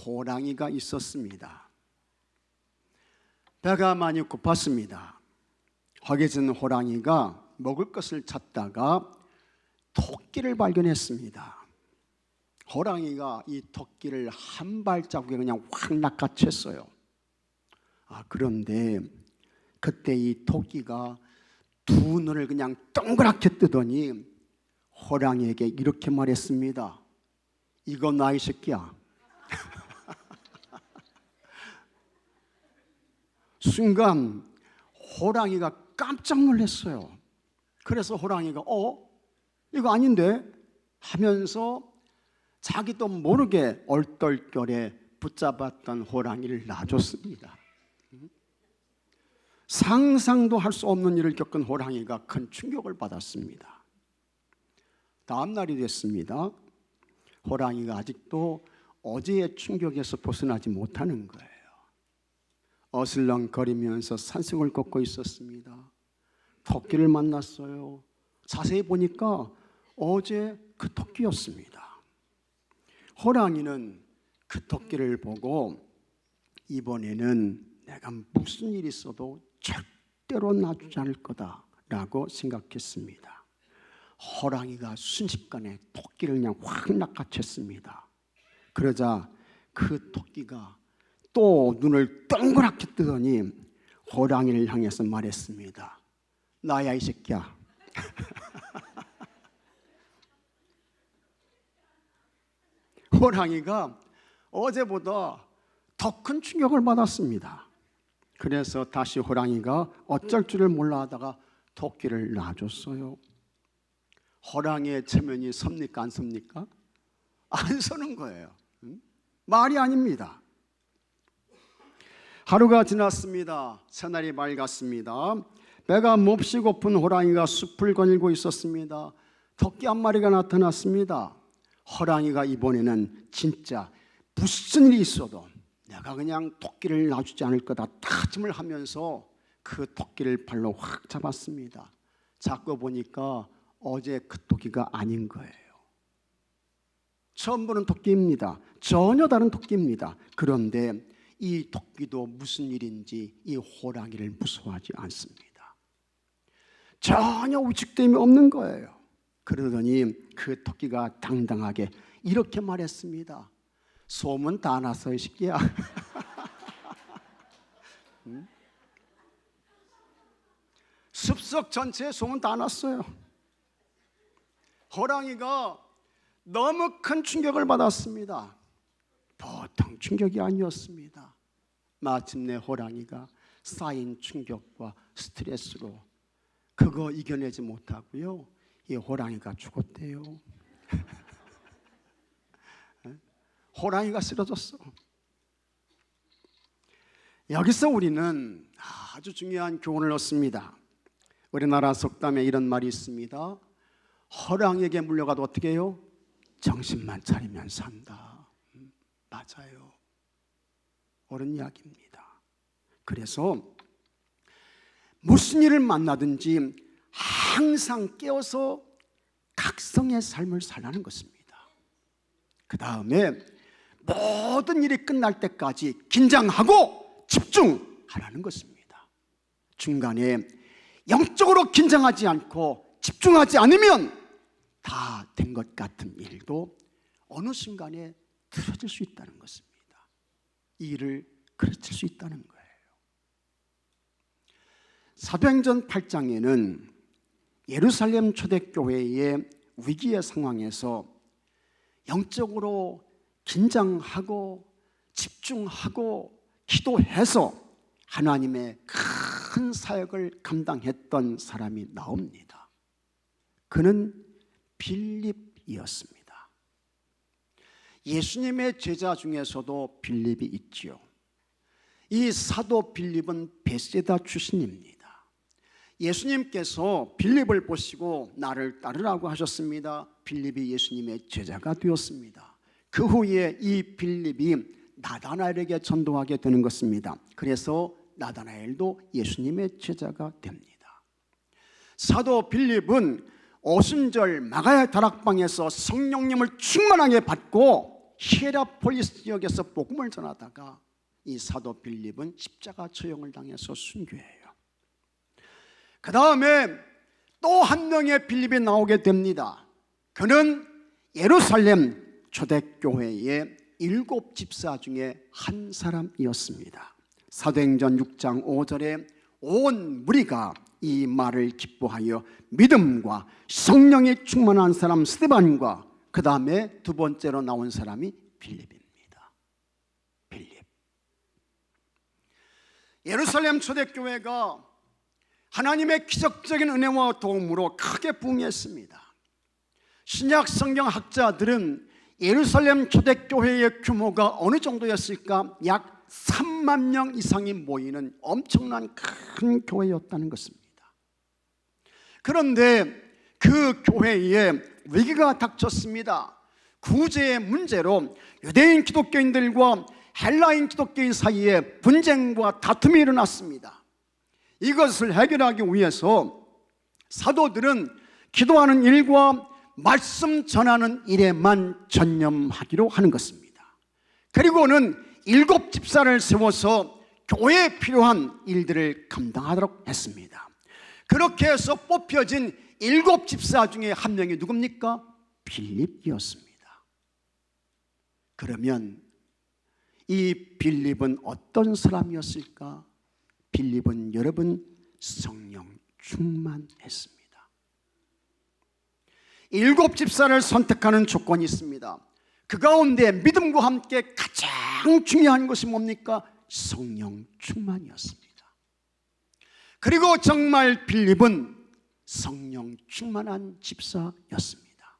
호랑이가 있었습니다. 배가 많이 고팠습니다. 허기진 호랑이가 먹을 것을 찾다가 토끼를 발견했습니다. 호랑이가 이 토끼를 한 발자국에 그냥 확 낚아챘어요. 그런데 그때 이 토끼가 두 눈을 그냥 동그랗게 뜨더니 호랑이에게 이렇게 말했습니다. 이거 나 이 새끼야. 순간 호랑이가 깜짝 놀랐어요. 그래서 호랑이가 이거 아닌데 하면서 자기도 모르게 얼떨결에 붙잡았던 호랑이를 놔줬습니다. 상상도 할 수 없는 일을 겪은 호랑이가 큰 충격을 받았습니다. 다음 날이 됐습니다. 호랑이가 아직도 어제의 충격에서 벗어나지 못하는 거예요. 어슬렁거리면서 산속을 걷고 있었습니다. 토끼를 만났어요. 자세히 보니까 어제 그 토끼였습니다. 호랑이는 그 토끼를 보고 이번에는 내가 무슨 일이 있어도 절대로 놔주지 않을 거다라고 생각했습니다. 호랑이가 순식간에 토끼를 그냥 확 낚아챘습니다. 그러자 그 토끼가 또 눈을 동그랗게 뜨더니 호랑이를 향해서 말했습니다. 나야 이 새끼야. 호랑이가 어제보다 더 큰 충격을 받았습니다. 그래서 다시 호랑이가 어쩔 줄을 몰라 하다가 토끼를 놔줬어요. 호랑이의 체면이 섭니까 안 섭니까? 안 서는 거예요. 말이 아닙니다. 하루가 지났습니다. 새날이 밝았습니다. 배가 몹시 고픈 호랑이가 숲을 거닐고 있었습니다. 토끼 한 마리가 나타났습니다. 호랑이가 이번에는 진짜 무슨 일이 있어도 내가 그냥 토끼를 놔주지 않을 거다 다짐을 하면서 그 토끼를 발로 확 잡았습니다. 잡고 보니까 어제 그 토끼가 아닌 거예요. 처음 보는 토끼입니다. 전혀 다른 토끼입니다. 그런데 이 토끼도 무슨 일인지 이 호랑이를 무서워하지 않습니다. 전혀 위축됨이 없는 거예요. 그러더니 그 토끼가 당당하게 이렇게 말했습니다. 소문 다 났어 이 새끼야. 숲속 전체에 소문 다 났어요. 호랑이가 너무 큰 충격을 받았습니다. 보통 충격이 아니었습니다. 마침내 호랑이가 쌓인 충격과 스트레스로 그거 이겨내지 못하고요, 이 호랑이가 죽었대요. 호랑이가 쓰러졌어. 여기서 우리는 아주 중요한 교훈을 얻습니다. 우리나라 속담에 이런 말이 있습니다. 호랑이에게 물려가도 어떻게 해요? 정신만 차리면 산다. 맞아요. 옳은 이야기입니다. 그래서 무슨 일을 만나든지 항상 깨어서 각성의 삶을 살라는 것입니다. 그 다음에 모든 일이 끝날 때까지 긴장하고 집중하라는 것입니다. 중간에 영적으로 긴장하지 않고 집중하지 않으면 다 된 것 같은 일도 어느 순간에 틀어질 수 있다는 것입니다. 이 일을 그르칠 수 있다는 거예요. 사도행전 8장에는 예루살렘 초대교회의 위기의 상황에서 영적으로 긴장하고 집중하고 기도해서 하나님의 큰 사역을 감당했던 사람이 나옵니다. 그는 빌립이었습니다. 예수님의 제자 중에서도 빌립이 있지요. 이 사도 빌립은 베세다 출신입니다. 예수님께서 빌립을 보시고 나를 따르라고 하셨습니다. 빌립이 예수님의 제자가 되었습니다. 그 후에 이 빌립이 나다나엘에게 전도하게 되는 것입니다. 그래서 나다나엘도 예수님의 제자가 됩니다. 사도 빌립은 오순절 마가야 다락방에서 성령님을 충만하게 받고 히에라폴리스 지역에서 복음을 전하다가 이 사도 빌립은 십자가 처형을 당해서 순교해요. 그 다음에 또 한 명의 빌립이 나오게 됩니다. 그는 예루살렘 초대교회의 7 집사 중에 한 사람이었습니다. 사도행전 6장 5절에 온 무리가 이 말을 기뻐하여 믿음과 성령이 충만한 사람 스데반과 그 다음에 두 번째로 나온 사람이 빌립입니다. 빌립. 예루살렘 초대교회가 하나님의 기적적인 은혜와 도움으로 크게 부흥했습니다. 신약 성경 학자들은 예루살렘 초대교회의 규모가 어느 정도였을까? 약 3만 명 이상이 모이는 엄청난 큰 교회였다는 것입니다. 그런데 그 교회에 위기가 닥쳤습니다. 구제의 문제로 유대인 기독교인들과 헬라인 기독교인 사이에 분쟁과 다툼이 일어났습니다. 이것을 해결하기 위해서 사도들은 기도하는 일과 말씀 전하는 일에만 전념하기로 하는 것입니다. 그리고는 7 집사를 세워서 교회에 필요한 일들을 감당하도록 했습니다. 그렇게 해서 뽑혀진 7 집사 중에 한 명이 누굽니까? 빌립이었습니다. 그러면 이 빌립은 어떤 사람이었을까? 빌립은 여러분 성령 충만했습니다. 7 집사를 선택하는 조건이 있습니다. 그 가운데 믿음과 함께 가장 중요한 것이 뭡니까? 성령 충만이었습니다. 그리고 정말 빌립은 성령 충만한 집사였습니다.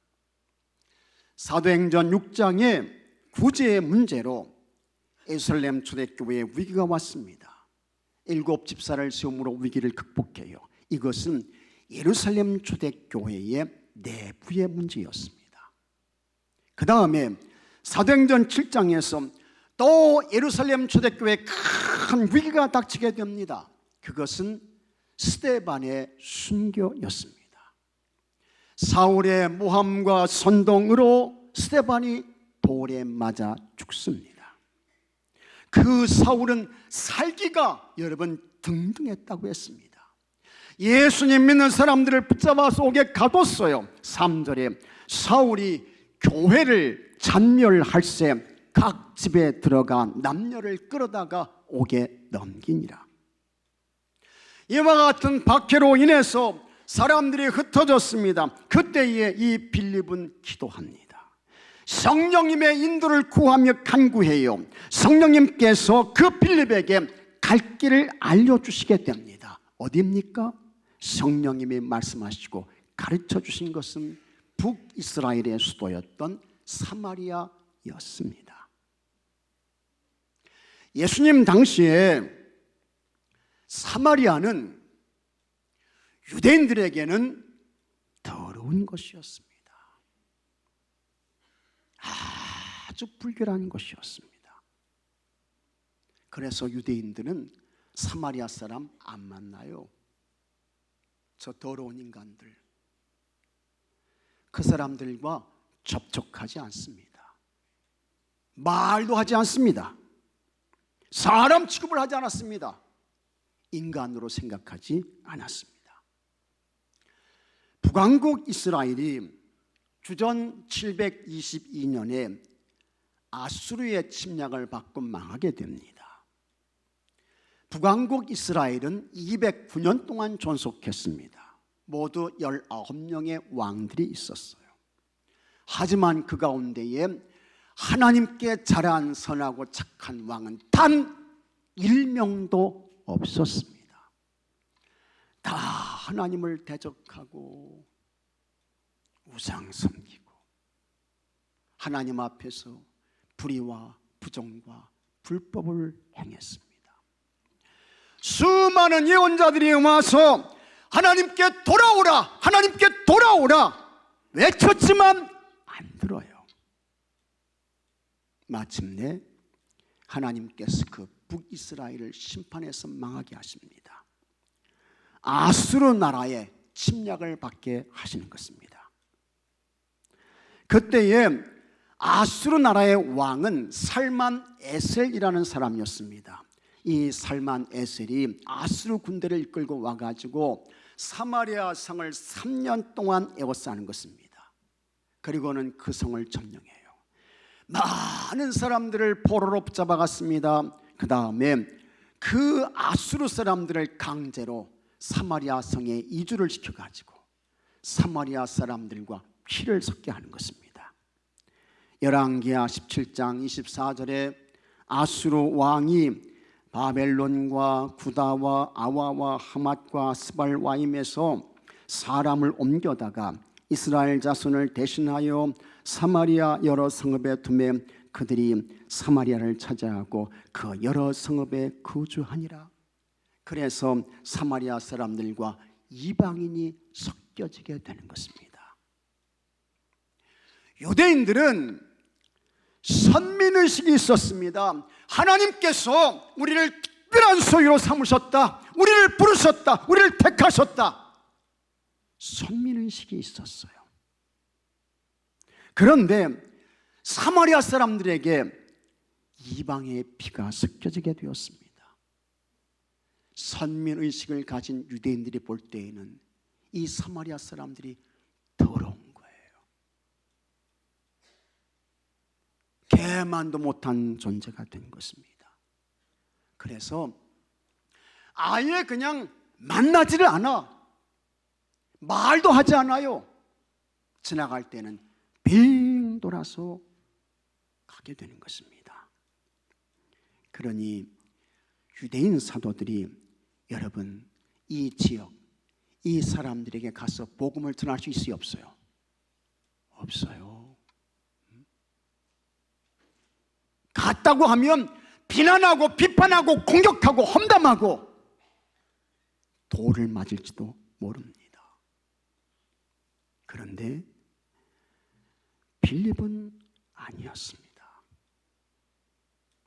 사도행전 6장에 구제의 문제로 예루살렘 초대교회에 위기가 왔습니다. 7 집사를 세움으로 위기를 극복해요. 이것은 예루살렘 초대교회의 내부의 문제였습니다. 그 다음에 사도행전 7장에서 또 예루살렘 초대교회에 큰 위기가 닥치게 됩니다. 그것은 스데반의 순교였습니다. 사울의 모함과 선동으로 스데반이 돌에 맞아 죽습니다. 그 사울은 살기가 여러분 등등했다고 했습니다. 예수님 믿는 사람들을 붙잡아서 옥에 가뒀어요. 3절에 사울이 교회를 잔멸할세 각 집에 들어가 남녀를 끌어다가 옥에 넘기니라. 이와 같은 박해로 인해서 사람들이 흩어졌습니다. 그때에 이 빌립은 기도합니다. 성령님의 인도를 구하며 간구해요. 성령님께서 그 빌립에게 갈 길을 알려주시게 됩니다. 어디입니까? 성령님이 말씀하시고 가르쳐 주신 것은 북이스라엘의 수도였던 사마리아였습니다. 예수님 당시에 사마리아는 유대인들에게는 더러운 것이었습니다. 아주 불결한 것이었습니다. 그래서 유대인들은 사마리아 사람 안 만나요. 저 더러운 인간들, 그 사람들과 접촉하지 않습니다. 말도 하지 않습니다. 사람 취급을 하지 않았습니다. 인간으로 생각하지 않았습니다. 북왕국 이스라엘이 주전 722년에 아수르의 침략을 받고 망하게 됩니다. 북왕국 이스라엘은 209년 동안 존속했습니다. 모두 19명의 왕들이 있었어요. 하지만 그 가운데에 하나님께 잘한 선하고 착한 왕은 단 1명도 없었습니다. 다 하나님을 대적하고 우상 섬기고 하나님 앞에서 불의와 부정과 불법을 행했습니다. 수많은 예언자들이 와서 하나님께 돌아오라, 하나님께 돌아오라 외쳤지만 안 들어요. 마침내 하나님께서 그 북이스라엘을 심판해서 망하게 하십니다. 아수르 나라의 침략을 받게 하시는 것입니다. 그때에 아수르 나라의 왕은 살만 에셀이라는 사람이었습니다. 이 살만 에셀이 아수르 군대를 이끌고 와가지고 사마리아 성을 3년 동안 에워싸는 것입니다. 그리고는 그 성을 점령해요. 많은 사람들을 포로로 잡아갔습니다. 그 다음에 그 아수르 사람들을 강제로 사마리아 성에 이주를 시켜가지고 사마리아 사람들과 피를 섞게 하는 것입니다. 열왕기하 17장 24절에 아수르 왕이 바벨론과 구다와 아와와 하맛과 스발와임에서 사람을 옮겨다가 이스라엘 자손을 대신하여 사마리아 여러 성읍에 두매 그들이 사마리아를 차지하고 그 여러 성읍에 거주하니라. 그래서 사마리아 사람들과 이방인이 섞여지게 되는 것입니다. 유대인들은 선민의식이 있었습니다. 하나님께서 우리를 특별한 소유로 삼으셨다, 우리를 부르셨다, 우리를 택하셨다, 선민의식이 있었어요. 그런데 사마리아 사람들에게 이방의 피가 섞여지게 되었습니다. 선민의식을 가진 유대인들이 볼 때에는 이 사마리아 사람들이 더러운 거예요. 개만도 못한 존재가 된 것입니다. 그래서 아예 그냥 만나지를 않아. 말도 하지 않아요. 지나갈 때는 빙 돌아서 가게 되는 것입니다. 그러니 유대인 사도들이 여러분 이 지역, 이 사람들에게 가서 복음을 전할 수 있어요, 없어요? 없어요. 갔다고 하면 비난하고 비판하고 공격하고 험담하고 돌을 맞을지도 모릅니다. 그런데 빌립은 아니었습니다.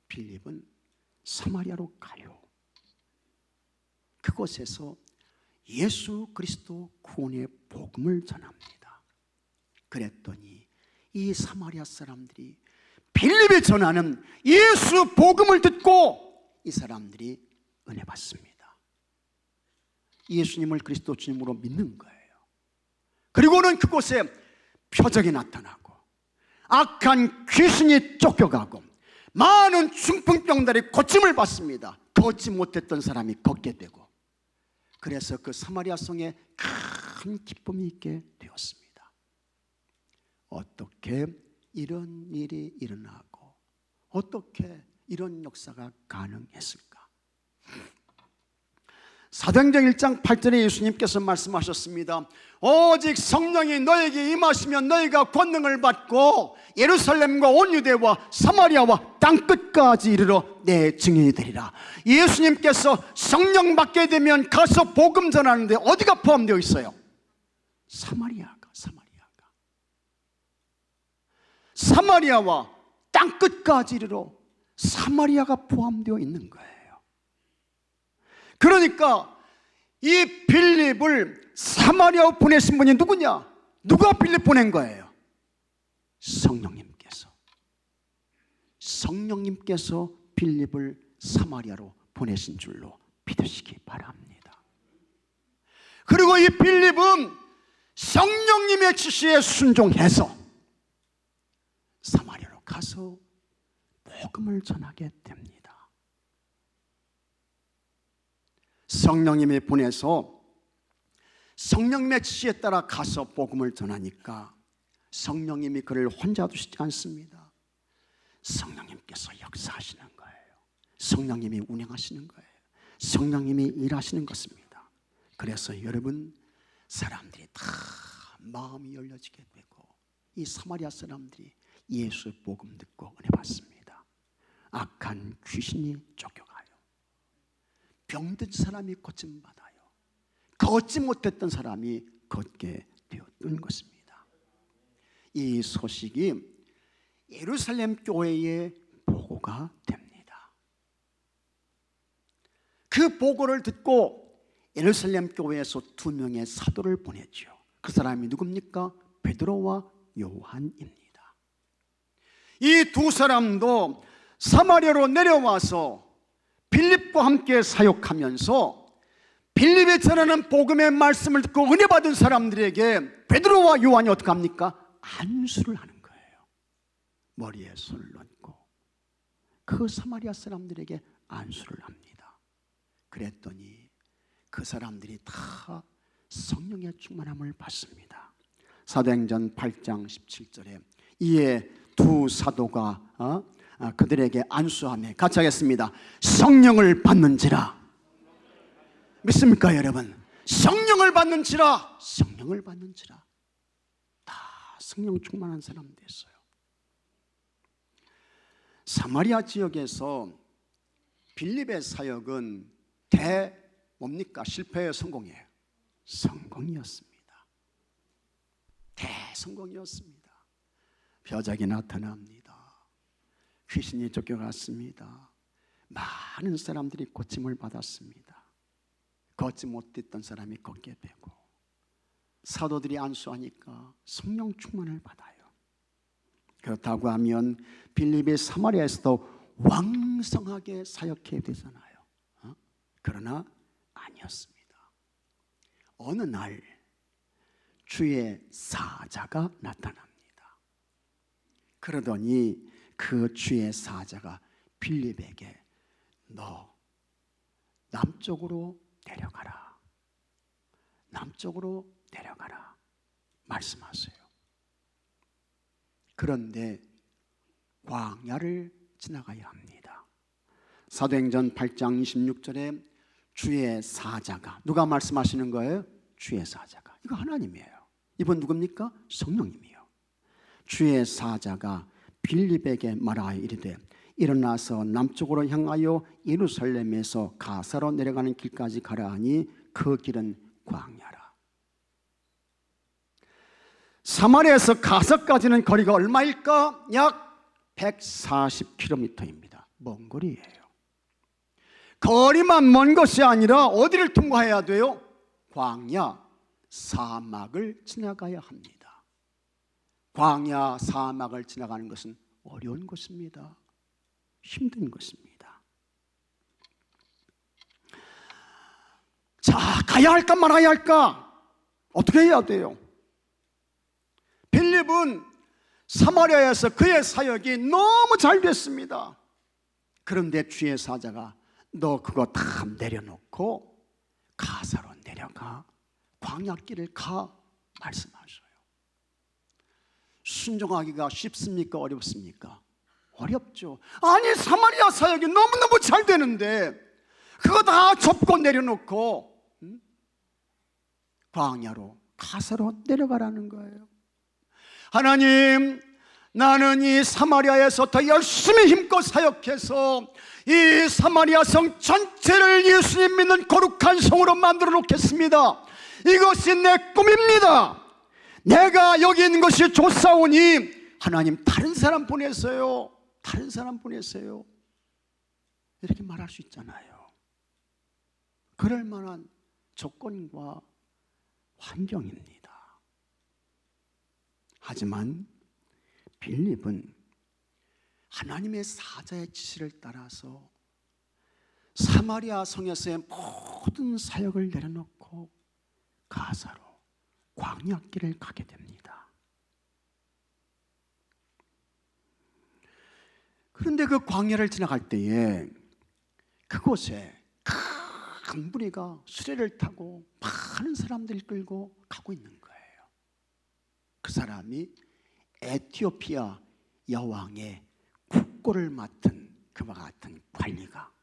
빌립은 사마리아로 가요. 그곳에서 예수 그리스도 구원의 복음을 전합니다. 그랬더니 이 사마리아 사람들이 빌립이 전하는 예수 복음을 듣고 이 사람들이 은혜 받습니다. 예수님을 그리스도 주님으로 믿는 거예요. 그리고는 그곳에 표적이 나타나고 악한 귀신이 쫓겨가고 많은 중풍병들이 고침을 받습니다. 걷지 못했던 사람이 걷게 되고, 그래서 그 사마리아 성에 큰 기쁨이 있게 되었습니다. 어떻게 이런 일이 일어나고 어떻게 이런 역사가 가능했을까? 사도행전 1장 8절에 예수님께서 말씀하셨습니다. 오직 성령이 너에게 임하시면 너희가 권능을 받고 예루살렘과 온 유대와 사마리아와 땅끝까지 이르러 내 증인이 되리라. 예수님께서 성령 받게 되면 가서 복음 전하는데 어디가 포함되어 있어요? 사마리아와 땅끝까지 이르러 사마리아가 포함되어 있는 거예요. 그러니까 이 빌립을 사마리아로 보내신 분이 누구냐? 누가 빌립 보낸 거예요? 성령님께서 빌립을 사마리아로 보내신 줄로 믿으시기 바랍니다. 그리고 이 빌립은 성령님의 지시에 순종해서 사마리아로 가서 복음을 전하게 됩니다. 성령님이 보내서 성령님의 지시에 따라 가서 복음을 전하니까 성령님이 그를 혼자 두시지 않습니다. 성령님께서 역사하시는 거예요. 성령님이 운행하시는 거예요. 성령님이 일하시는 것입니다. 그래서 여러분, 사람들이 다 마음이 열려지게 되고 이 사마리아 사람들이 예수 복음 듣고 은혜 받습니다. 악한 귀신이 쫓겨가요. 병든 사람이 고침받아요. 걷지 못했던 사람이 걷게 되었던 것입니다. 이 소식이 예루살렘 교회에 보고가 됩니다. 그 보고를 듣고 예루살렘 교회에서 2명의 사도를 보냈죠. 그 사람이 누굽니까? 베드로와 요한입니다. 이 두 사람도 사마리아로 내려와서 빌립과 함께 사역하면서 빌립에 전하는 복음의 말씀을 듣고 은혜 받은 사람들에게 베드로와 요한이 어떻게 합니까? 안수를 하는 거예요. 머리에 손을 얹고 그 사마리아 사람들에게 안수를 합니다. 그랬더니 그 사람들이 다 성령의 충만함을 받습니다. 사도행전 8장 17절에 이에 두 사도가 그들에게 안수하며 같이 하겠습니다. 성령을 받는지라. 믿습니까 여러분? 성령을 받는지라. 성령을 받는지라. 다 성령 충만한 사람 됐어요. 사마리아 지역에서 빌립의 사역은 뭡니까? 실패예요, 성공이에요? 성공이었습니다. 대성공이었습니다. 표적이 나타납니다. 귀신이 쫓겨갔습니다. 많은 사람들이 고침을 받았습니다. 걷지 못했던 사람이 걷게 되고 사도들이 안수하니까 성령 충만을 받아요. 그렇다고 하면 빌립이 사마리아에서도 왕성하게 사역해야 되잖아요. 그러나 아니었습니다. 어느 날 주의 사자가 나타납니다. 그러더니 그 주의 사자가 빌립에게 너 남쪽으로 내려가라. 남쪽으로 내려가라. 말씀하세요. 그런데 광야를 지나가야 합니다. 사도행전 8장 26절에 주의 사자가, 누가 말씀하시는 거예요? 주의 사자가. 이거 하나님이에요. 이분 누굽니까? 성령님이요. 주의 사자가 빌립에게 말하여 이르되 일어나서 남쪽으로 향하여 예루살렘에서 가사로 내려가는 길까지 가라 하니 그 길은 광야라. 사마리아에서 가사까지는 거리가 얼마일까? 약 140km입니다. 먼 거리예요. 거리만 먼 것이 아니라 어디를 통과해야 돼요? 광야, 사막을 지나가야 합니다. 광야, 사막을 지나가는 것은 어려운 것입니다. 힘든 것입니다. 자, 가야 할까 말아야 할까? 어떻게 해야 돼요? 빌립은 사마리아에서 그의 사역이 너무 잘 됐습니다. 그런데 주의 사자가 너 그거 다 내려놓고 가사로 내려가, 광야길을 가 말씀하셔요. 순종하기가 쉽습니까? 어렵습니까? 어렵죠. 아니 사마리아 사역이 너무너무 잘 되는데 그거 다 접고 내려놓고 광야로 가사로 내려가라는 거예요. 하나님, 나는 이 사마리아에서 더 열심히 힘껏 사역해서 이 사마리아 성 전체를 예수님 믿는 거룩한 성으로 만들어 놓겠습니다. 이것이 내 꿈입니다. 내가 여기 있는 것이 좋사오니 하나님 다른 사람 보내세요. 다른 사람 보내세요. 이렇게 말할 수 있잖아요. 그럴 만한 조건과 환경입니다. 하지만 빌립은 하나님의 사자의 지시를 따라서 사마리아 성에서의 모든 사역을 내려놓고 가사로 광야길을 가게 됩니다. 그런데 그 광야를 지나갈 때에 그곳에 큰 무리가 수레를 타고 많은 사람들을 끌고 가고 있는 거예요. 그 사람이 에티오피아 여왕의 국고를 맡은 그와 같은 관리가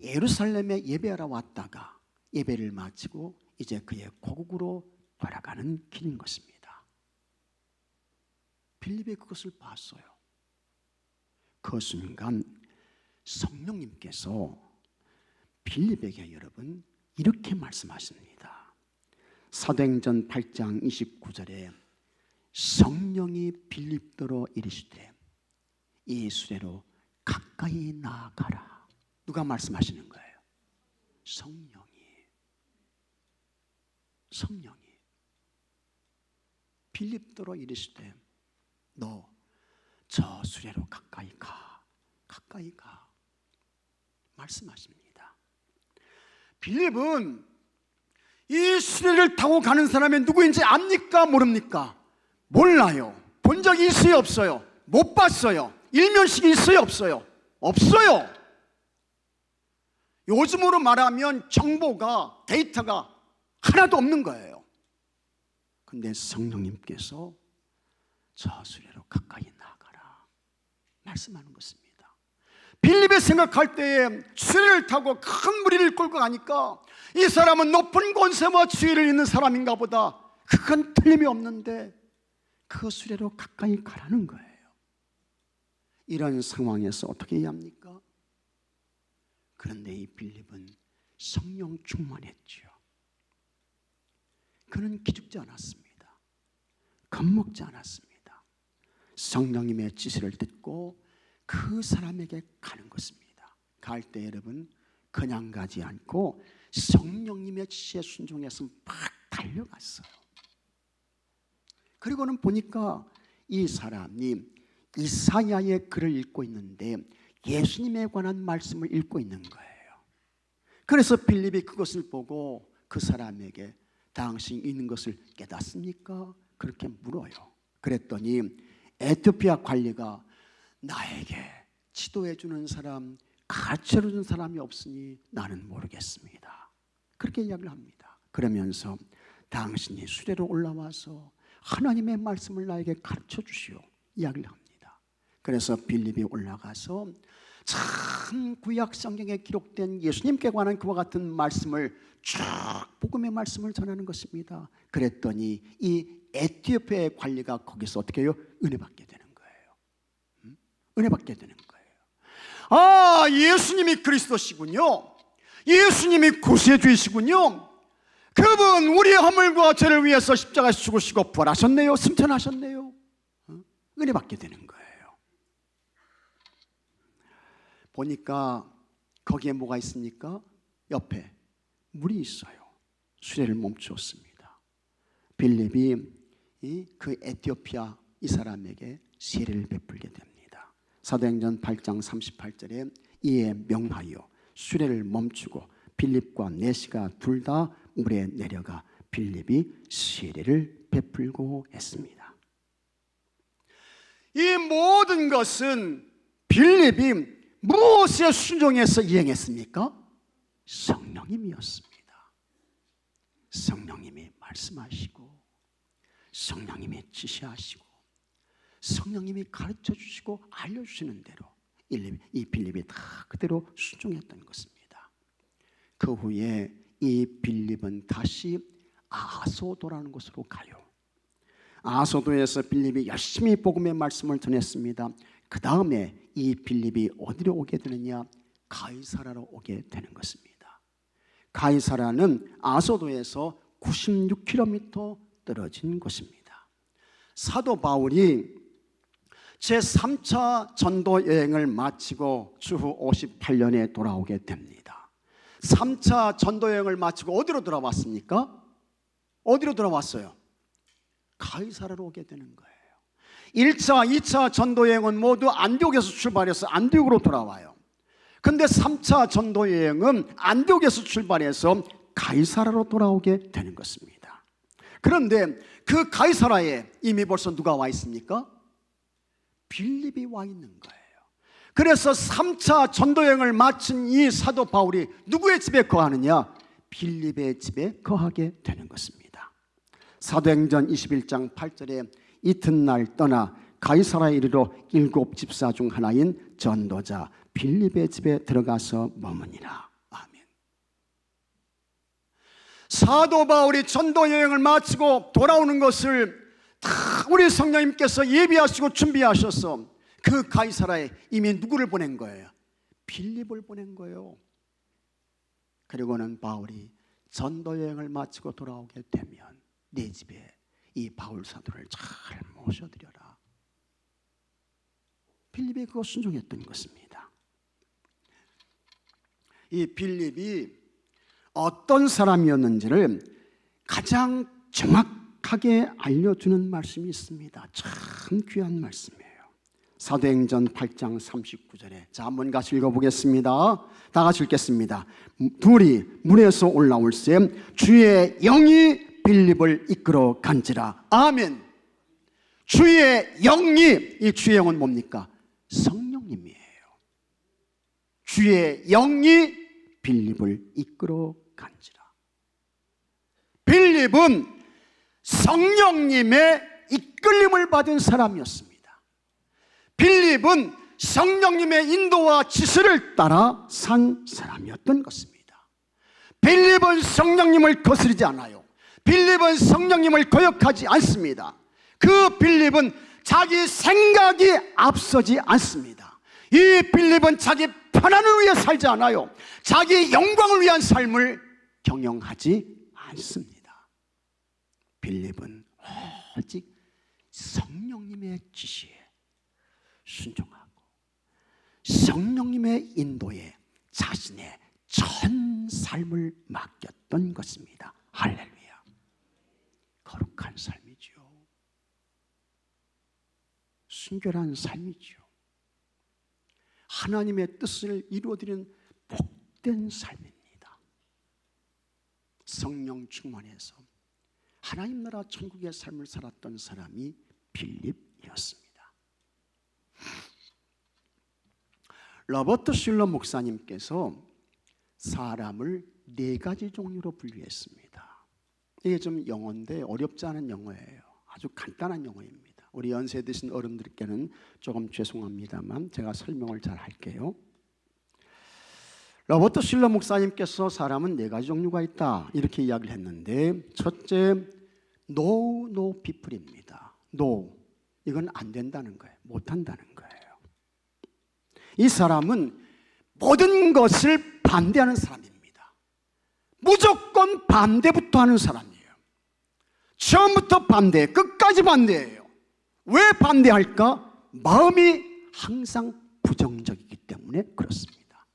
예루살렘에 예배하러 왔다가 예배를 마치고 이제 그의 고국으로 돌아가는 길인 것입니다. 빌립이 그것을 봤어요. 그 순간 성령님께서 빌립에게 여러분 이렇게 말씀하십니다. 사도행전 8장 29절에 성령이 빌립더러 이르시되 이 수레로 가까이 나아가라. 누가 말씀하시는 거예요? 성령이 빌립더러 이르시되 너 저 수레로 가까이 가, 가까이 가 말씀하십니다. 빌립은 이 수레를 타고 가는 사람이 누구인지 압니까? 모릅니까? 몰라요. 본 적이 있어요? 없어요? 못 봤어요. 일면식이 있어요? 없어요? 없어요. 요즘으로 말하면 정보가, 데이터가 하나도 없는 거예요. 근데 성령님께서 저 수레로 가까이 나가라 말씀하는 것입니다. 빌립이 생각할 때에 수레를 타고 큰 무리를 끌고 가니까 이 사람은 높은 권세와 지위를 있는 사람인가 보다. 그건 틀림이 없는데 그 수레로 가까이 가라는 거예요. 이런 상황에서 어떻게 해야 합니까? 그런데 이 빌립은 성령 충만했죠. 그는 기죽지 않았습니다. 겁먹지 않았습니다. 성령님의 지시를 듣고 그 사람에게 가는 것입니다. 갈 때 여러분 그냥 가지 않고 성령님의 지시에 순종해서 막 달려갔어요. 그리고는 보니까 이 사람이 이사야의 글을 읽고 있는데 예수님에 관한 말씀을 읽고 있는 거예요. 그래서 빌립이 그것을 보고 그 사람에게 당신이 있는 것을 깨닫습니까? 그렇게 물어요. 그랬더니 에티오피아 관리가 나에게 지도해 주는 사람, 가르쳐 주는 사람이 없으니 나는 모르겠습니다. 그렇게 이야기를 합니다. 그러면서 당신이 수레로 올라와서 하나님의 말씀을 나에게 가르쳐 주시오 이야기를 합니다. 그래서 빌립이 올라가서 참 구약 성경에 기록된 예수님께 관한 그와 같은 말씀을 쭉 복음의 말씀을 전하는 것입니다. 그랬더니 이 에티오피아의 관리가 거기서 어떻게 해요? 은혜 받게 되는 거예요. 은혜 받게 되는 거예요. 아, 예수님이 그리스도시군요. 예수님이 구세주이시군요. 그분 우리의 허물과 죄를 위해서 십자가에 죽으시고 부활하셨네요. 승천하셨네요. 은혜 받게 되는 거예요. 보니까 거기에 뭐가 있습니까? 옆에 물이 있어요. 수레를 멈추었습니다. 빌립이 그 에티오피아 이 사람에게 세례를 베풀게 됩니다. 사도행전 8장 38절에 이에 명하여 수레를 멈추고 빌립과 내시가 둘 다 물에 내려가 빌립이 세례를 베풀고 했습니다. 이 모든 것은 빌립이 무엇에 순종해서 이행했습니까? 성령님이었습니다. 성령님이 말씀하시고 성령님이 지시하시고 성령님이 가르쳐 주시고 알려주시는 대로 이 빌립이 다 그대로 순종했던 것입니다. 그 후에 이 빌립은 다시 아소도라는 곳으로 가요. 아소도에서 빌립이 열심히 복음의 말씀을 전했습니다. 그 다음에 이 빌립이 어디로 오게 되느냐? 가이사라로 오게 되는 것입니다. 가이사라는 아소도에서 96km 떨어진 곳입니다. 사도 바울이 제3차 전도 여행을 마치고 추후 58년에 돌아오게 됩니다. 3차 전도 여행을 마치고 어디로 돌아왔습니까? 어디로 돌아왔어요? 가이사라로 오게 되는 거예요. 1차, 2차 전도 여행은 모두 안디옥에서 출발해서 안디옥으로 돌아와요. 근데 3차 전도 여행은 안디옥에서 출발해서 가이사라로 돌아오게 되는 것입니다. 그런데 그 가이사라에 이미 벌써 누가 와 있습니까? 빌립이 와 있는 거예요. 그래서 3차 전도 여행을 마친 이 사도 바울이 누구의 집에 거하느냐? 빌립의 집에 거하게 되는 것입니다. 사도행전 21장 8절에 이튿날 떠나 가이사라에 이르러 7 집사 중 하나인 전도자 빌립의 집에 들어가서 머무니라. 아멘. 사도 바울이 전도 여행을 마치고 돌아오는 것을 다 우리 성령님께서 예비하시고 준비하셔서 그 가이사라에 이미 누구를 보낸 거예요? 빌립을 보낸 거예요. 그리고는 바울이 전도 여행을 마치고 돌아오게 되면 내 집에 이 바울 사도를 잘 모셔드려라. 빌립이 그거 순종했던 것입니다. 이 빌립이 어떤 사람이었는지를 가장 정확하게 알려주는 말씀이 있습니다. 참 귀한 말씀이에요. 사도행전 8장 39절에 자, 한번 같이 읽어보겠습니다. 다 같이 읽겠습니다. 둘이 물에서 올라올새 주의 영이 빌립을 이끌어 간지라. 아멘. 주의 영이, 이 주의 영은 뭡니까? 성령님이에요. 주의 영이 빌립을 이끌어 간지라. 빌립은 성령님의 이끌림을 받은 사람이었습니다. 빌립은 성령님의 인도와 지시를 따라 산 사람이었던 것입니다. 빌립은 성령님을 거스르지 않아요. 빌립은 성령님을 거역하지 않습니다. 그 빌립은 자기 생각이 앞서지 않습니다. 이 빌립은 자기 편안을 위해 살지 않아요. 자기 영광을 위한 삶을 경영하지 않습니다. 빌립은 오직 성령님의 지시에 순종하고 성령님의 인도에 자신의 전 삶을 맡겼던 것입니다. 할렐루야. 거룩한 삶이죠. 순결한 삶이죠. 하나님의 뜻을 이루어드리는 복된 삶입니다. 성령 충만해서 하나님 나라 천국의 삶을 살았던 사람이 빌립이었습니다. 로버트 슐러 목사님께서 사람을 4가지 종류로 분류했습니다. 이게 좀 영어인데 어렵지 않은 영어예요. 아주 간단한 영어입니다. 우리 연세 드신 어른들께는 조금 죄송합니다만 제가 설명을 잘 할게요. 로버트 슐러 목사님께서 사람은 4가지 종류가 있다 이렇게 이야기를 했는데, 첫째, no people입니다. no, 이건 안 된다는 거예요. 못한다는 거예요. 이 사람은 모든 것을 반대하는 사람입니다. 무조건 반대부터 하는 사람이에요. 처음부터 반대, 끝까지 반대예요. 왜 반대할까? 마음이 항상 부정적이기 때문에 그렇습니다.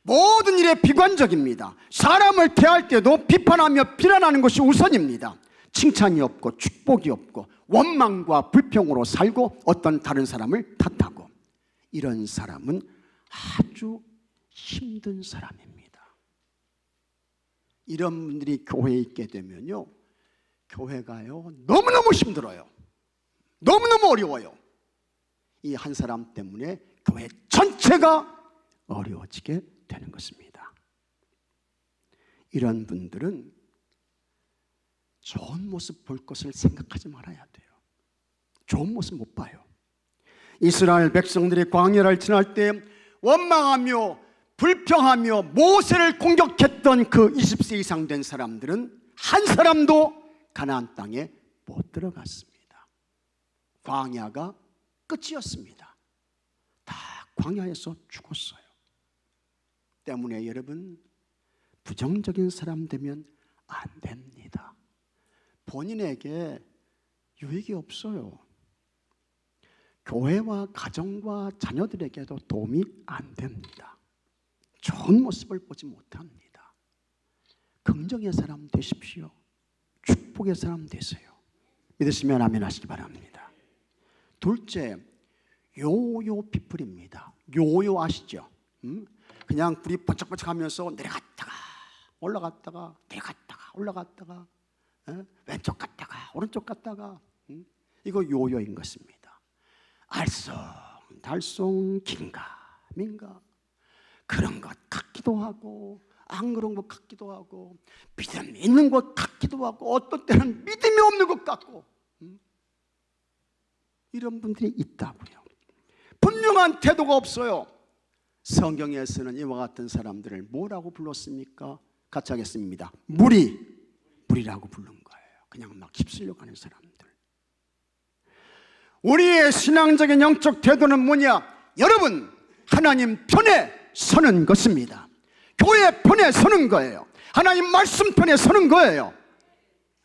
모든 일에 비관적입니다. 사람을 대할 때도 비판하며 비난하는 것이 우선입니다. 칭찬이 없고 축복이 없고 원망과 불평으로 살고 어떤 다른 사람을 탓하고, 이런 사람은 아주 힘든 사람입니다. 이런 분들이 교회에 있게 되면요, 교회가요 너무너무 힘들어요. 너무너무 어려워요. 이 한 사람 때문에 교회 전체가 어려워지게 되는 것입니다. 이런 분들은 좋은 모습 볼 것을 생각하지 말아야 돼요. 좋은 모습 못 봐요. 이스라엘 백성들이 광야를 지날 때 원망하며 불평하며 모세를 공격했던 그 20세 이상 된 사람들은 한 사람도 가나안 땅에 못 들어갔습니다. 광야가 끝이었습니다. 다 광야에서 죽었어요. 때문에 여러분, 부정적인 사람 되면 안 됩니다. 본인에게 유익이 없어요. 교회와 가정과 자녀들에게도 도움이 안 됩니다. 좋은 모습을 보지 못합니다. 긍정의 사람 되십시오. 축복의 사람 되세요. 믿으시면 아멘 하시기 바랍니다. 둘째, 요요 피플입니다. 요요 아시죠? 그냥 불이 번쩍번쩍 하면서 내려갔다가 올라갔다가 내려갔다가 올라갔다가 왼쪽 갔다가 오른쪽 갔다가 이거 요요인 것입니다. 알쏭달쏭 긴가 민가 그런 것 같기도 하고 안 그런 것 같기도 하고 믿음이 있는 것 같기도 하고 어떤 때는 믿음이 없는 것 같고 이런 분들이 있다고요. 분명한 태도가 없어요. 성경에서는 이와 같은 사람들을 뭐라고 불렀습니까? 같이 하겠습니다. 무리라고 부른 거예요. 그냥 막 휩쓸려 가는 사람들. 우리의 신앙적인 영적 태도는 뭐냐? 여러분, 하나님 편에 서는 것입니다. 교회 편에 서는 거예요. 하나님 말씀 편에 서는 거예요.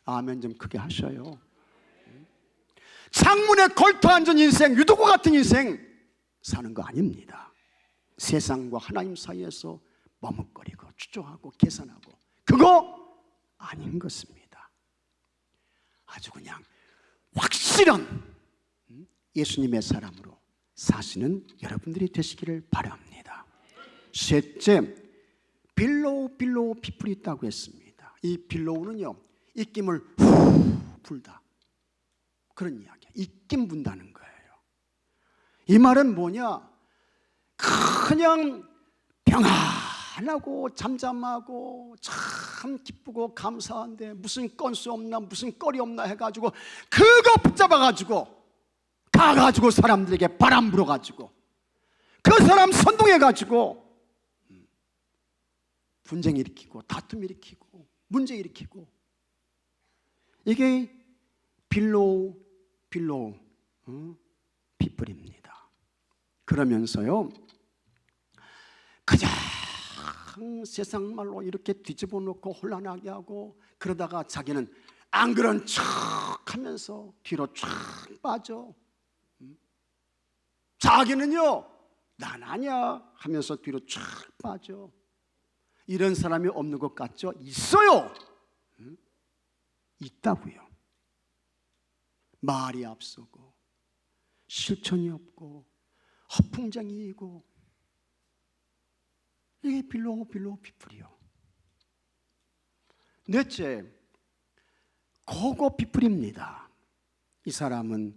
아멘 좀 크게 하셔요. 창문에 걸터 앉은 인생, 유도구 같은 인생 사는 거 아닙니다. 세상과 하나님 사이에서 머뭇거리고 추조하고 계산하고 그거 아닌 것입니다. 아주 그냥 확실한 예수님의 사람으로 사시는 여러분들이 되시기를 바랍니다. 셋째, 빌로우 피플이 있다고 했습니다. 이 빌로우는요, 입김을 후 불다, 그런 이야기야. 입김 분다는 거예요. 이 말은 뭐냐? 그냥 평안하고 잠잠하고 참 기쁘고 감사한데 무슨 건수 없나 무슨 거리 없나 해가지고 그거 붙잡아가지고 가가지고 사람들에게 바람 불어가지고 그 사람 선동해가지고 분쟁 일으키고 다툼 일으키고 문제 일으키고, 이게 빌로우 피플입니다. 그러면서요, 가장 세상 말로 이렇게 뒤집어 놓고 혼란하게 하고, 그러다가 자기는 안 그런 척 하면서 뒤로 쫙 빠져. 자기는요, 난 아니야 하면서 뒤로 쫙 빠져. 이런 사람이 없는 것 같죠? 있어요. 있다고요. 말이 앞서고 실천이 없고 허풍쟁이이고, 이게 빌로우 피플이요. 넷째, 고고 피플입니다. 이 사람은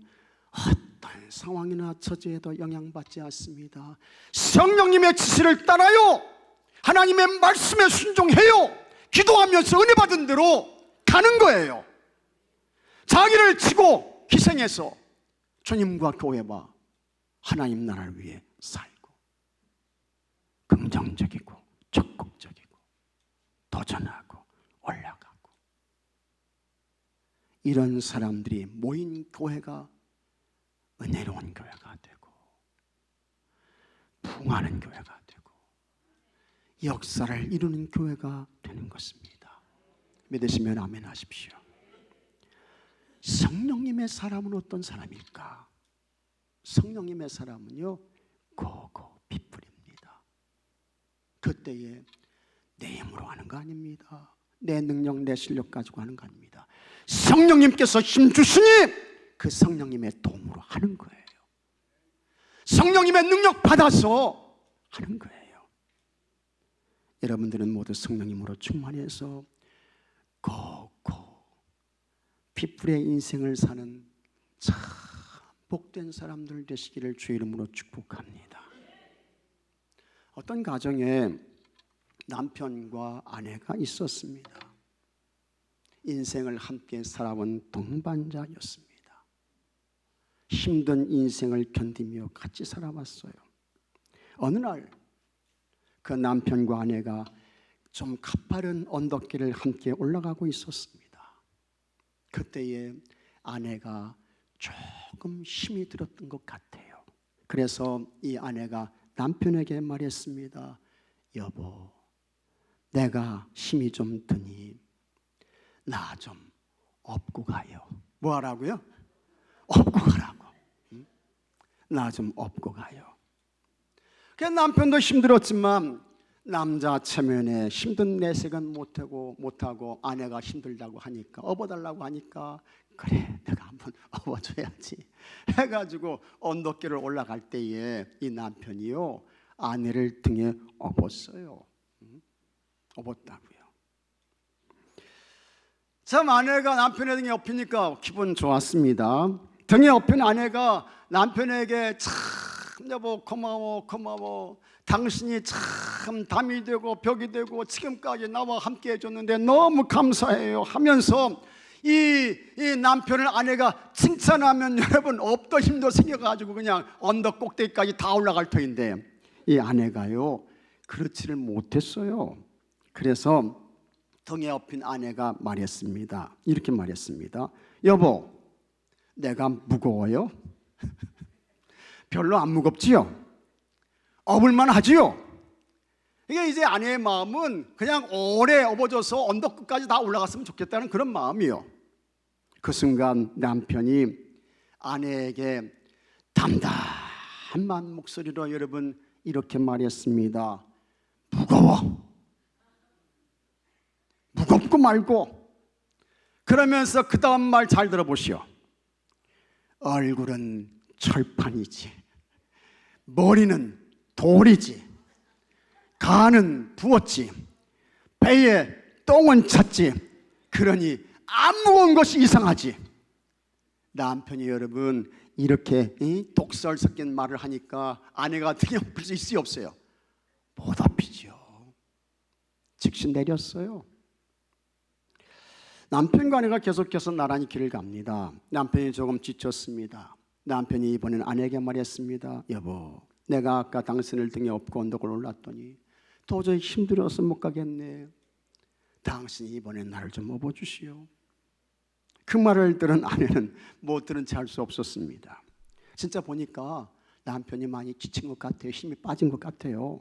어떤 상황이나 처지에도 영향받지 않습니다. 성령님의 지시를 따라요, 하나님의 말씀에 순종해요, 기도하면서 은혜 받은 대로 가는 거예요. 자기를 치고 희생해서 주님과 교회와 하나님 나라를 위해 살고, 긍정적이고 적극적이고 도전하고 올라가고, 이런 사람들이 모인 교회가 은혜로운 교회가 되고 풍하는 교회가 되고 역사를 이루는 교회가 되는 것입니다. 믿으시면 아멘 하십시오. 성령님의 사람은 어떤 사람일까? 성령님의 사람은요, 고고 피플입니다. 그때에 내 힘으로 하는 거 아닙니다. 내 능력, 내 실력 가지고 하는 거 아닙니다. 성령님께서 힘 주시니 그 성령님의 도움으로 하는 거예요. 성령님의 능력 받아서 하는 거예요. 여러분들은 모두 성령님으로 충만해서 고고 피플의 인생을 사는 참 복된 사람들 되시기를 주의 이름으로 축복합니다. 어떤 가정에 남편과 아내가 있었습니다. 인생을 함께 살아온 동반자였습니다. 힘든 인생을 견디며 같이 살아왔어요. 어느 날 그 남편과 아내가 좀 가파른 언덕길을 함께 올라가고 있었습니다. 그때에 아내가 조금 힘이 들었던 것 같아요. 그래서 이 아내가 남편에게 말했습니다. 여보, 내가 힘이 좀 드니 나 좀 업고 가요. 뭐 하라고요? 업고 가라고. 나 좀 업고 가요. 그 남편도 힘들었지만 남자 체면에 힘든 내색은 못하고 아내가 힘들다고 하니까, 업어달라고 하니까, 그래 내가 한번 업어줘야지 해가지고 언덕길을 올라갈 때에 이 남편이요, 아내를 등에 업었어요. 업었다고요. 참 아내가 남편의 등에 업히니까 기분 좋았습니다. 등에 업힌 아내가 남편에게 참 여보 고마워, 당신이 참 담이 되고 벽이 되고 지금까지 나와 함께 해줬는데 너무 감사해요 하면서 이 남편을 아내가 칭찬하면 여러분 업도 힘도 생겨가지고 그냥 언덕 꼭대기까지 다 올라갈 터인데, 이 아내가요 그렇지를 못했어요. 그래서 등에 업힌 아내가 말했습니다. 이렇게 말했습니다. 여보, 내가 무거워요? 별로 안 무겁지요? 업을만 하지요? 이게 이제 아내의 마음은 그냥 오래 업어줘서 언덕 끝까지 다 올라갔으면 좋겠다는 그런 마음이요. 그 순간 남편이 아내에게 담담한 목소리로 여러분 이렇게 말했습니다. 무겁고 말고. 그러면서 그 다음 말 잘 들어보시오. 얼굴은 철판이지, 머리는 돌이지, 간은 부었지, 배에 똥은 찼지. 그러니 안 무거운 것이 이상하지. 남편이 여러분 이렇게 독설 섞인 말을 하니까 아내가 등에 엎을 수 있어요, 없어요? 못 엎이죠. 즉시 내렸어요. 남편과 아내가 계속해서 나란히 길을 갑니다. 남편이 조금 지쳤습니다. 남편이 이번엔 아내에게 말했습니다. 여보, 내가 아까 당신을 등에 업고 언덕을 올랐더니 도저히 힘들어서 못 가겠네. 당신이 이번엔 나를 좀 업어주시오. 그 말을 들은 아내는 못 들은 채 할 수 없었습니다. 진짜 보니까 남편이 많이 지친 것 같아요. 힘이 빠진 것 같아요.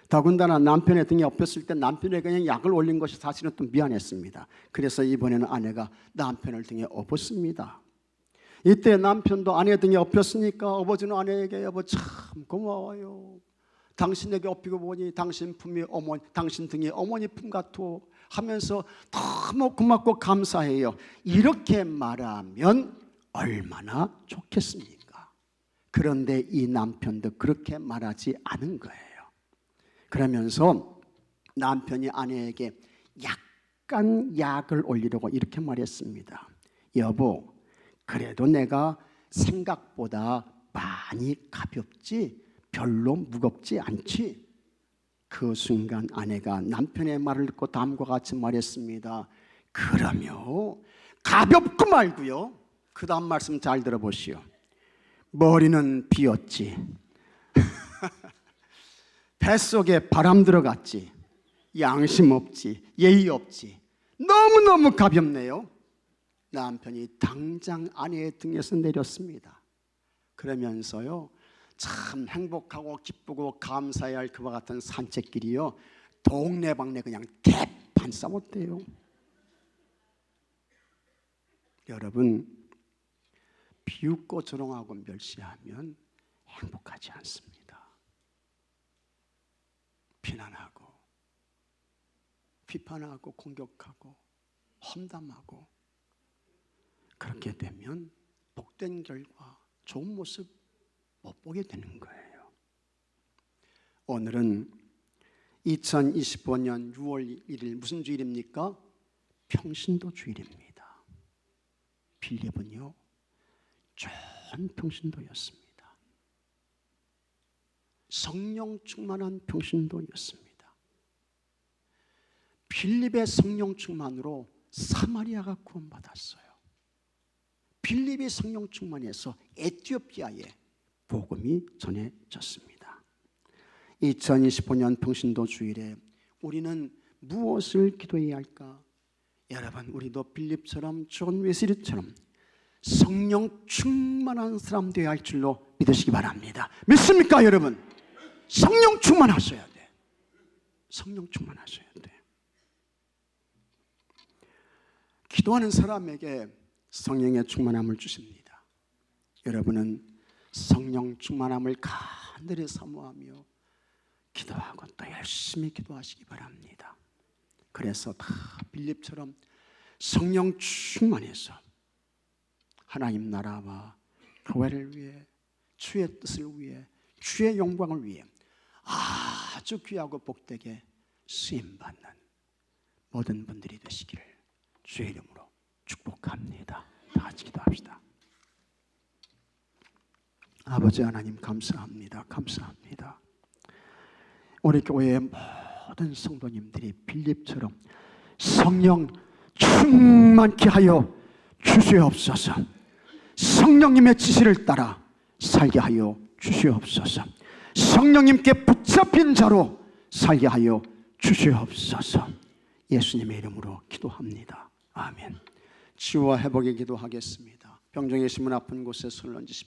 더군다나 남편의 등에 엎였을 때 남편에게 그냥 약을 올린 것이 사실은 또 미안했습니다. 그래서 이번에는 아내가 남편을 등에 업었습니다. 이때 남편도 아내 등에 엎였으니까 업어주는 아내에게 여보 참 고마워요. 당신에게 업히고 보니 당신 품이 어머니, 당신 등이 어머니 품 같오 하면서 너무 고맙고 감사해요. 이렇게 말하면 얼마나 좋겠습니까? 그런데 이 남편도 그렇게 말하지 않은 거예요. 그러면서 남편이 아내에게 약간 약을 올리려고 이렇게 말했습니다. 여보, 그래도 내가 생각보다 많이 가볍지 별로 무겁지 않지? 그 순간 아내가 남편의 말을 듣고 다음과 같이 말했습니다. 그러며 가볍고 말고요. 그 다음 말씀 잘 들어보시오. 머리는 비었지. 뱃속에 바람 들어갔지. 양심 없지. 예의 없지. 너무너무 가볍네요. 남편이 당장 아내의 등에서 내렸습니다. 그러면서요, 참 행복하고 기쁘고 감사해야 할 그와 같은 산책길이요, 동네방네 그냥 대판 싸웠대요. 여러분, 비웃고 조롱하고 멸시하면 행복하지 않습니다. 비난하고 비판하고 공격하고 험담하고 그렇게 되면 복된 결과, 좋은 모습 못 보게 되는 거예요. 오늘은 2025년 6월 1일 무슨 주일입니까? 평신도 주일입니다. 빌립은요, 좋은 평신도였습니다. 성령 충만한 평신도였습니다. 빌립의 성령 충만으로 사마리아가 구원받았어요. 빌립이 성령 충만해서 에티오피아에 복음이 전해졌습니다. 2025년 평신도 주일에 우리는 무엇을 기도해야 할까? 여러분, 우리도 빌립처럼 존 웨슬리처럼 성령 충만한 사람 되어야 할 줄로 믿으시기 바랍니다. 믿습니까 여러분? 성령 충만하셔야 돼. 성령 충만하셔야 돼. 기도하는 사람에게 성령의 충만함을 주십니다. 여러분은 성령 충만함을 간절히 사모하며 기도하고 또 열심히 기도하시기 바랍니다. 그래서 다 빌립처럼 성령 충만해서 하나님 나라와 교회를 위해, 주의 뜻을 위해, 주의 영광을 위해 아주 귀하고 복되게 쓰임받는 모든 분들이 되시기를 주의 이름으로 축복합니다. 다 같이 기도합시다. 아버지 하나님 감사합니다. 감사합니다. 우리 교회의 모든 성도님들이 빌립처럼 성령 충만케 하여 주시옵소서. 성령님의 지시를 따라 살게 하여 주시옵소서. 성령님께 붙잡힌 자로 살게 하여 주시옵소서. 예수님의 이름으로 기도합니다. 아멘. 치유와 회복의 기도하겠습니다. 병정의 심은 아픈 곳에 손을 얹으십시오.